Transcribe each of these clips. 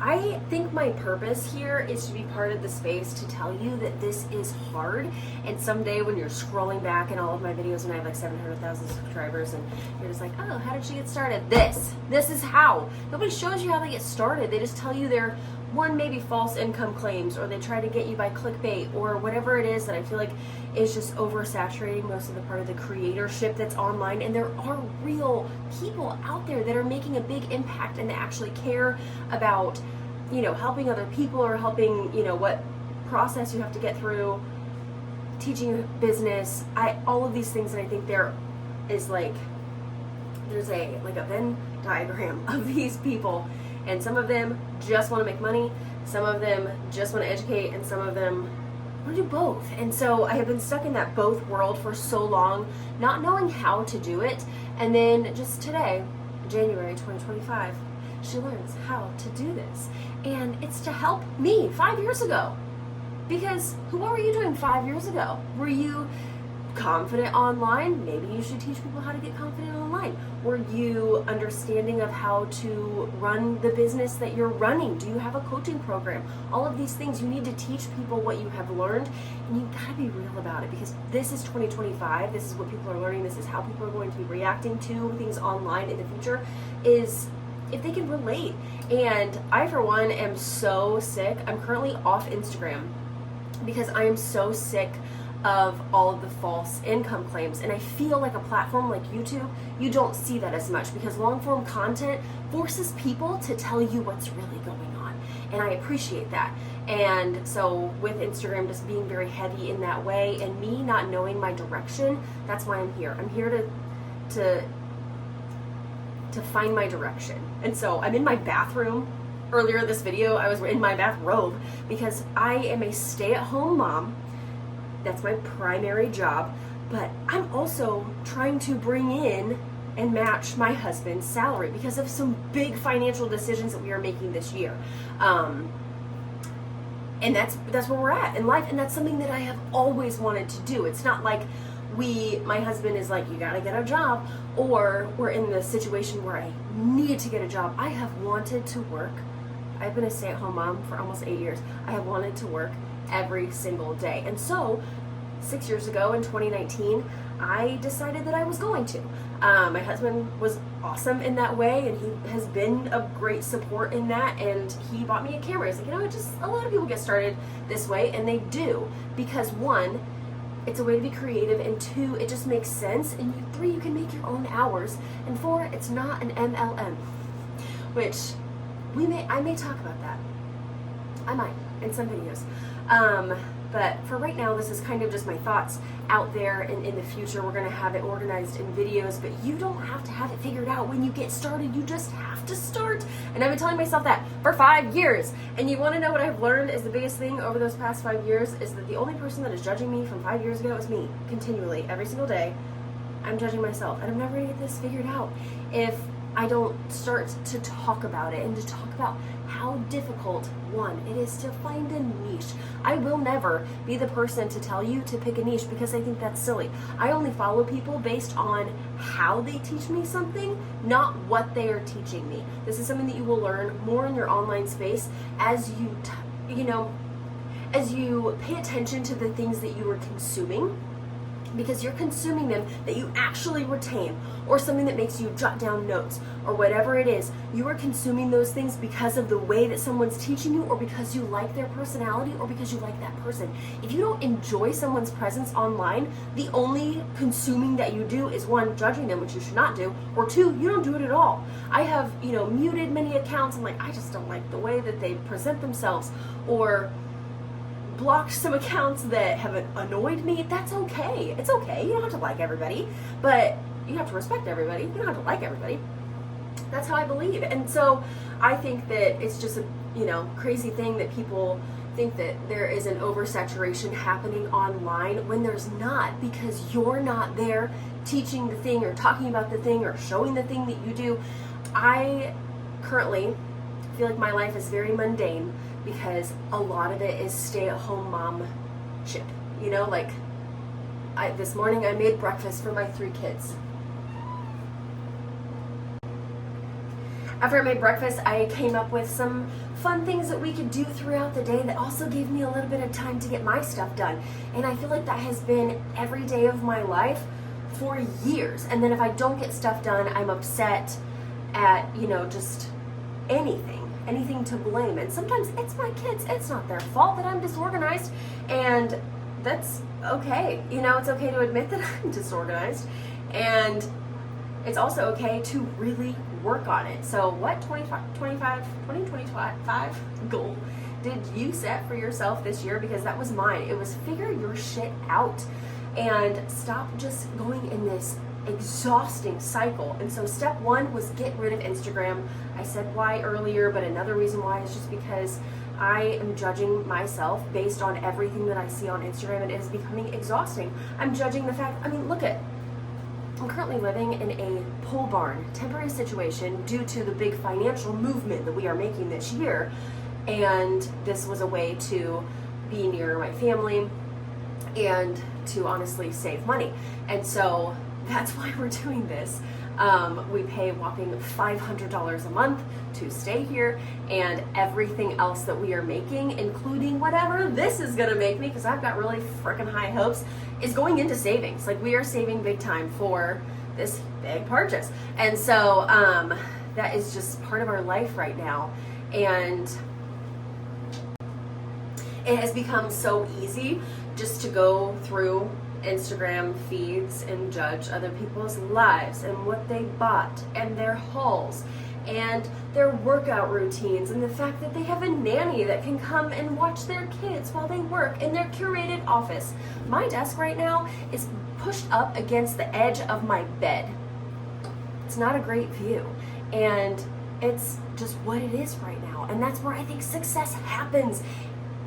I think my purpose here is to be part of the space to tell you that this is hard, and someday when you're scrolling back in all of my videos and I have like 700,000 subscribers and you're just like, oh, how did she get started? This is how. Nobody shows you how they get started. They just tell you they're maybe false income claims, or they try to get you by clickbait, or whatever it is that I feel like is just oversaturating most of the part of the creatorship that's online. And there are real people out there that are making a big impact and that actually care about, helping other people, or helping, what process you have to get through, teaching your business, all of these things. And I think there's a Venn diagram of these people. And some of them just want to make money, some of them just want to educate, and some of them want to do both. And so I have been stuck in that both world for so long, not knowing how to do it. And then just today, January 2025, she learns how to do this. And it's to help me 5 years ago. Because what were you doing 5 years ago? Were you confident online? Maybe you should teach people how to get confident online. Were you understanding of how to run the business that you're running? Do you have a coaching program? All of these things, you need to teach people what you have learned, and you gotta be real about it, because this is 2025. This is what people are learning. This is how people are going to be reacting to things online in the future, is if they can relate. And I, for one, am so sick. I'm currently off Instagram because I am so sick of all of the false income claims. And I feel like a platform like YouTube, you don't see that as much, because long form content forces people to tell you what's really going on. And I appreciate that. And so with Instagram just being very heavy in that way, and me not knowing my direction, that's why I'm here. I'm here to find my direction. And so I'm in my bathroom. Earlier this video, I was in my bathrobe because I am a stay-at-home mom. That's my primary job, but I'm also trying to bring in and match my husband's salary because of some big financial decisions that we are making this year. And that's where we're at in life, and that's something that I have always wanted to do. It's not like my husband is like, you gotta get a job, or we're in the situation where I need to get a job. I have wanted to work. I've been a stay-at-home mom for almost 8 years. I have wanted to work every single day. And so 6 years ago in 2019, I decided that I was going to. My husband was awesome in that way, and he has been a great support in that, and he bought me a camera. He's like, just a lot of people get started this way, and they do, because one, it's a way to be creative, and two, it just makes sense, and three, you can make your own hours, and four, it's not an MLM, which I may talk about that. I might in some videos. But for right now, this is kind of just my thoughts out there, and in the future we're going to have it organized in videos, but you don't have to have it figured out when you get started. You just have to start. And I've been telling myself that for 5 years. And you want to know what I've learned is the biggest thing over those past 5 years is that the only person that is judging me from 5 years ago is me. Continually, every single day, I'm judging myself, and I'm never going to get this figured out if I don't start to talk about it and to talk about how difficult, one, it is to find a niche. I will never be the person to tell you to pick a niche, because I think that's silly. I only follow people based on how they teach me something, not what they are teaching me. This is something that you will learn more in your online space as you, as you pay attention to the things that you are consuming, because you're consuming them that you actually retain, or something that makes you jot down notes, or whatever it is. You are consuming those things because of the way that someone's teaching you, or because you like their personality, or because you like that person. If you don't enjoy someone's presence online, the only consuming that you do is, one, judging them, which you should not do, or two, you don't do it at all. I have, muted many accounts. I'm like, I just don't like the way that they present themselves, or blocked some accounts that have annoyed me. That's okay. It's okay. You don't have to like everybody, but you have to respect everybody. You don't have to like everybody. That's how I believe. And so I think that it's just a crazy thing that people think that there is an oversaturation happening online when there's not, because you're not there teaching the thing or talking about the thing or showing the thing that you do. I currently feel like my life is very mundane, because a lot of it is stay-at-home mom shit. This morning I made breakfast for my 3 kids. After I made breakfast, I came up with some fun things that we could do throughout the day that also gave me a little bit of time to get my stuff done. And I feel like that has been every day of my life for years. And then if I don't get stuff done, I'm upset at, just anything to blame. And sometimes it's my kids. It's not their fault that I'm disorganized. And that's okay. It's okay to admit that I'm disorganized. And it's also okay to really work on it. So what 2025 goal did you set for yourself this year? Because that was mine. It was figure your shit out and stop just going in this exhausting cycle. And so step one was get rid of Instagram. I said why earlier, but another reason why is just because I am judging myself based on everything that I see on Instagram, and it is becoming exhausting. I'm judging the fact, I'm currently living in a pole barn temporary situation due to the big financial movement that we are making this year. And this was a way to be near my family and to honestly save money. And so that's why we're doing this. We pay a whopping $500 a month to stay here, and everything else that we are making, including whatever this is gonna make me, because I've got really freaking high hopes, is going into savings. Like, we are saving big time for this big purchase. And so that is just part of our life right now. And it has become so easy just to go through Instagram feeds and judge other people's lives and what they bought and their hauls and their workout routines and the fact that they have a nanny that can come and watch their kids while they work in their curated office. My desk right now is pushed up against the edge of my bed. It's not a great view, and it's just what it is right now. And that's where I think success happens.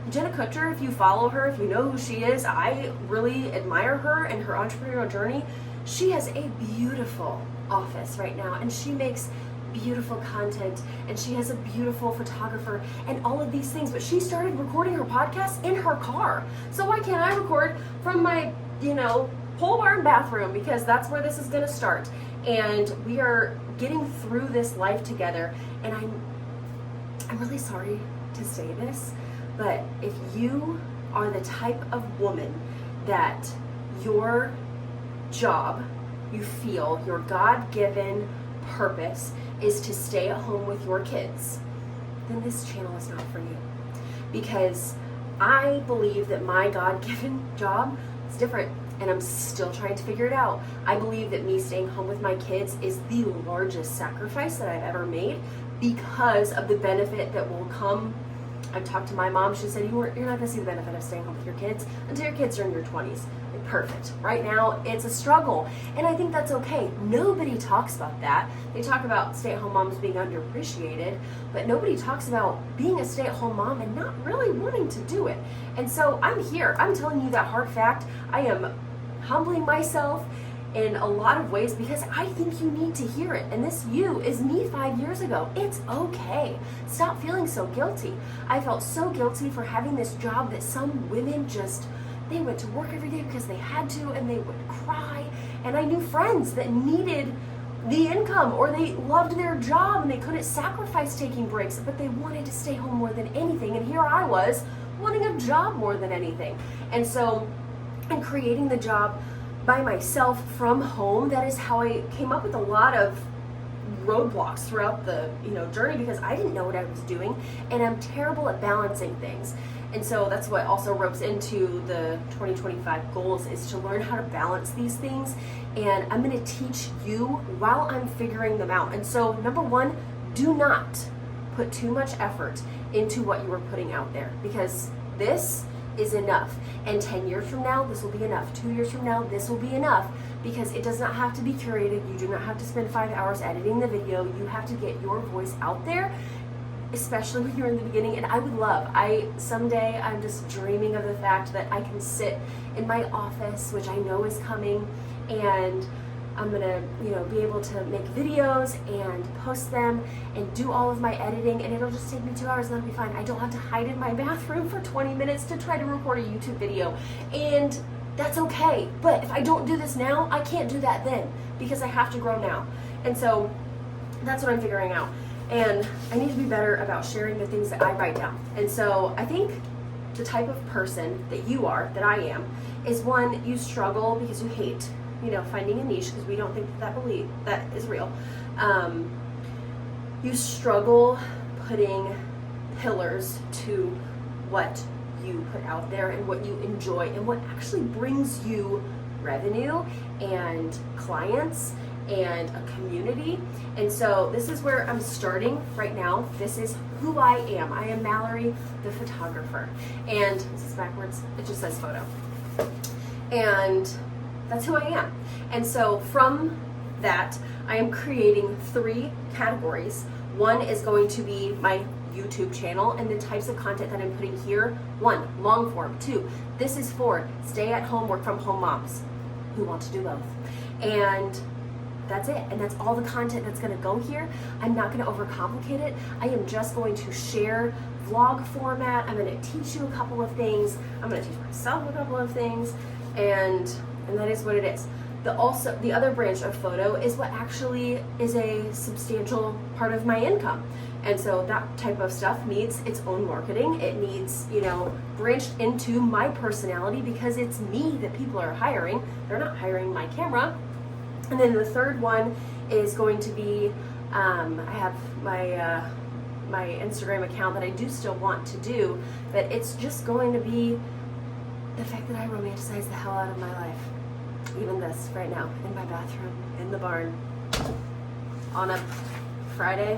Jenna Kutcher, if you follow her, if you know who she is, I really admire her and her entrepreneurial journey. She has a beautiful office right now, and she makes beautiful content, and she has a beautiful photographer and all of these things. But she started recording her podcast in her car. So why can't I record from my, pole barn bathroom? Because that's where this is going to start. And we are getting through this life together. And I'm really sorry to say this, but if you are the type of woman that your job, you feel your God-given purpose is to stay at home with your kids, then this channel is not for you. Because I believe that my God-given job is different, and I'm still trying to figure it out. I believe that me staying home with my kids is the largest sacrifice that I've ever made because of the benefit that will come. I've talked to my mom. She said, you're not going to see the benefit of staying home with your kids until your kids are in your 20s. Like, perfect. Right now, it's a struggle. And I think that's okay. Nobody talks about that. They talk about stay-at-home moms being underappreciated, but nobody talks about being a stay-at-home mom and not really wanting to do it. And so I'm here. I'm telling you that hard fact. I am humbling myself in a lot of ways because I think you need to hear it. And this you is me 5 years ago. It's okay. Stop feeling so guilty. I felt so guilty for having this job that some women they went to work every day because they had to, and they would cry. And I knew friends that needed the income, or they loved their job and they couldn't sacrifice taking breaks, but they wanted to stay home more than anything. And here I was wanting a job more than anything. And so in creating the job by myself from home, that is how I came up with a lot of roadblocks throughout the journey, because I didn't know what I was doing, and I'm terrible at balancing things. And so that's what also ropes into the 2025 goals, is to learn how to balance these things. And I'm going to teach you while I'm figuring them out. And so number one, do not put too much effort into what you are putting out there, because this is enough. And 10 years from now, this will be enough. 2 years from now, this will be enough, because it does not have to be curated. You do not have to spend 5 hours editing the video. You have to get your voice out there, especially when you're in the beginning. And someday I'm just dreaming of the fact that I can sit in my office, which I know is coming, and I'm gonna, be able to make videos and post them and do all of my editing, and it'll just take me 2 hours and that'll be fine. I don't have to hide in my bathroom for 20 minutes to try to record a YouTube video, and that's okay. But if I don't do this now, I can't do that then, because I have to grow now. And so that's what I'm figuring out. And I need to be better about sharing the things that I write down. And so I think the type of person that you are, that I am, is one, you struggle because you hate, finding a niche, because we don't think that is real. You struggle putting pillars to what you put out there and what you enjoy and what actually brings you revenue and clients and a community. And so this is where I'm starting right now. This is who I am. I am Mallory, the photographer. And this is backwards. It just says photo. And that's who I am. And so from that, I am creating 3 categories. One is going to be my YouTube channel and the types of content that I'm putting here. 1, long form. 2, this is for stay-at-home, work-from-home moms who want to do both. And that's it. And that's all the content that's going to go here. I'm not going to overcomplicate it. I am just going to share vlog format. I'm going to teach you a couple of things. I'm going to teach myself a couple of things. And that is what it is. The other branch of photo is what actually is a substantial part of my income. And so that type of stuff needs its own marketing. It needs, branched into my personality because it's me that people are hiring. They're not hiring my camera. And then the third one is going to be, I have my Instagram account that I do still want to do, but it's just going to be the fact that I romanticize the hell out of my life. Even this right now, in my bathroom, in the barn, on a Friday.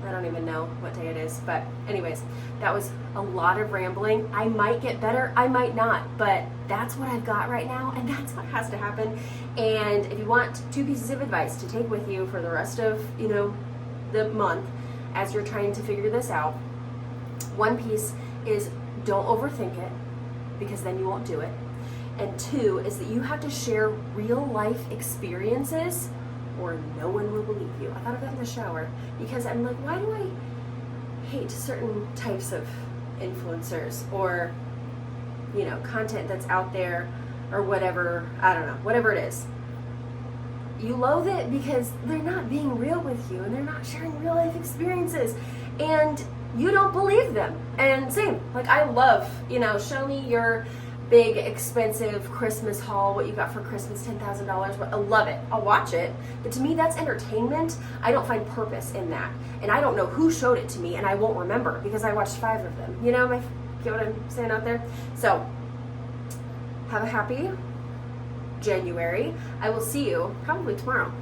I don't even know what day it is, but anyways, that was a lot of rambling. I might get better, I might not, but that's what I've got right now, and that's what has to happen. And if you want 2 pieces of advice to take with you for the rest of, the month as you're trying to figure this out, one piece is don't overthink it, because then you won't do it. And 2 is that you have to share real life experiences or no one will believe you. I thought of that in the shower because I'm like, why do I hate certain types of influencers or, content that's out there or whatever, I don't know, whatever it is. You loathe it because they're not being real with you and they're not sharing real life experiences and you don't believe them. And same, like I love, show me your big expensive Christmas haul, what you got for Christmas, $10,000. I love it. I'll watch it. But to me, that's entertainment. I don't find purpose in that. And I don't know who showed it to me and I won't remember because I watched 5 of them. Get what I'm saying out there? So, have a happy January. I will see you probably tomorrow.